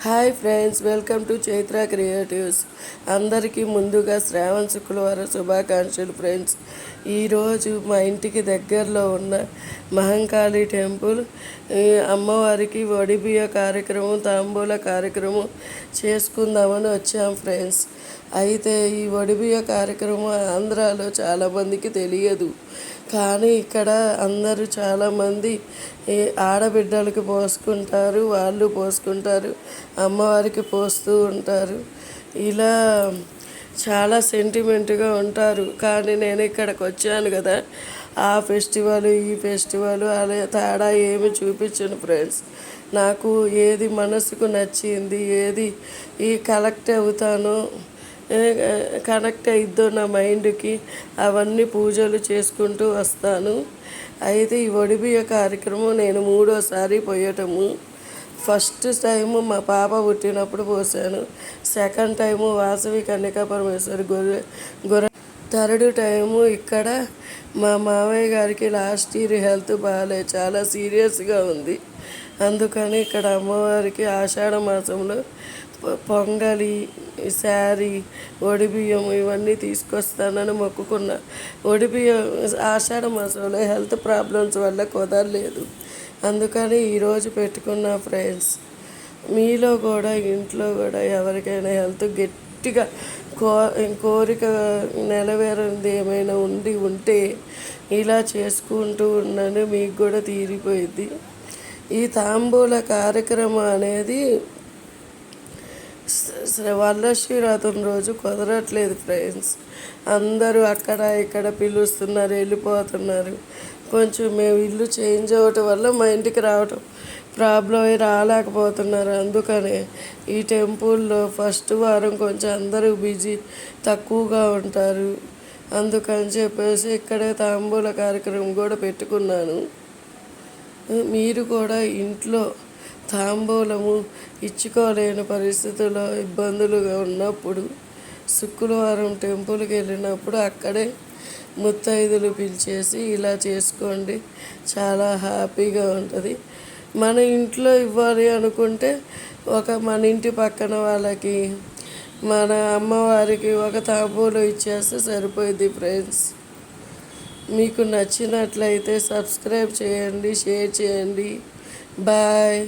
Hi friends, welcome to Chaitra creatives. అందరికీ ముందుగా శ్రావణ శుక్రవారం శుభాకాంక్షలు ఫ్రెండ్స్. ఈరోజు మా ఇంటికి దగ్గరలో ఉన్న మహంకాళి టెంపుల్ అమ్మవారికి వడిబియ్య కార్యక్రమం, తాంబూల కార్యక్రమం చేసుకుందామని వచ్చాం ఫ్రెండ్స్. అయితే ఈ వడిబియ్య కార్యక్రమం ఆంధ్రాలో చాలామందికి తెలియదు, కానీ ఇక్కడ అందరూ చాలామంది ఆడబిడ్డలకు పోసుకుంటారు, వాళ్ళు పోసుకుంటారు, అమ్మవారికి పోస్తూ ఉంటారు. ఇలా చాలా సెంటిమెంట్గా ఉంటారు. కానీ నేను ఇక్కడికి వచ్చాను కదా, ఆ ఫెస్టివల్ ఈ ఫెస్టివల్ అలా తేడా ఏమి చూపించను ఫ్రెండ్స్. నాకు ఏది మనసుకు నచ్చింది, ఏది కలెక్ట్ అవుతానో, కనెక్ట్ అయిద్దో నా మైండ్కి, అవన్నీ పూజలు చేసుకుంటూ వస్తాను. అయితే ఈ వడిబియ్య కార్యక్రమం నేను మూడోసారి పోయటము. ఫస్ట్ టైము మా పాప పుట్టినప్పుడు పోసాను, సెకండ్ టైము వాసవి కన్యకా పరమేశ్వరి గొర్రె థర్డ్ టైము ఇక్కడ మా మామయ్య గారికి లాస్ట్ ఇయర్ హెల్త్ బాగాలే, చాలా సీరియస్గా ఉంది. అందుకని ఇక్కడ అమ్మవారికి ఆషాఢ మాసంలో పొంగలి, శారీ, వడిబియ్యం ఇవన్నీ తీసుకొస్తానని మొక్కుకున్నా. వడిబియ్యం ఆషాఢ మాసంలో హెల్త్ ప్రాబ్లమ్స్ వల్ల కుదరలేదు, అందుకని ఈరోజు పెట్టుకున్న ఫ్రెండ్స్. మీలో కూడా ఇంట్లో కూడా ఎవరికైనా హెల్త్ గట్టిగా కోరిక నెరవేరింది ఏమైనా ఉంటే ఇలా చేసుకుంటూ ఉండండి, మీకు కూడా తీరిపోయింది. ఈ తాంబూల కార్యక్రమం అనేది వరలక్ష్మీవ్రతం రోజు కుదరట్లేదు ఫ్రెండ్స్. అందరూ అక్కడ ఇక్కడ పిలుస్తున్నారు, వెళ్ళిపోతున్నారు. కొంచెం మేము ఇల్లు చేంజ్ అవ్వటం వల్ల మా ఇంటికి రావటం ప్రాబ్లం అయి రాలేకపోతున్నారు. అందుకనే ఈ టెంపుల్లో ఫస్ట్ వారం కొంచెం అందరూ బిజీ తక్కువగా ఉంటారు. అందుకని చెప్పేసి ఇక్కడే తాంబూల కార్యక్రమం కూడా పెట్టుకున్నాను. మీరు కూడా ఇంట్లో తాంబూలము ఇచ్చుకోలేని పరిస్థితుల్లో ఇబ్బందులుగా ఉన్నప్పుడు శుక్రవారం టెంపుల్కి వెళ్ళినప్పుడు అక్కడే ముత్తైదులు పిలిచేసి ఇలా చేసుకోండి, చాలా హ్యాపీగా ఉంటుంది. మన ఇంట్లో ఇవ్వాలి అనుకుంటే మన ఇంటి పక్కన వాళ్ళకి, మన అమ్మవారికి ఒక తాంబూలం ఇచ్చేస్తే సరిపోయింది ఫ్రెండ్స్. మీకు నచ్చినట్లయితే సబ్స్క్రైబ్ చేయండి, షేర్ చేయండి. బాయ్.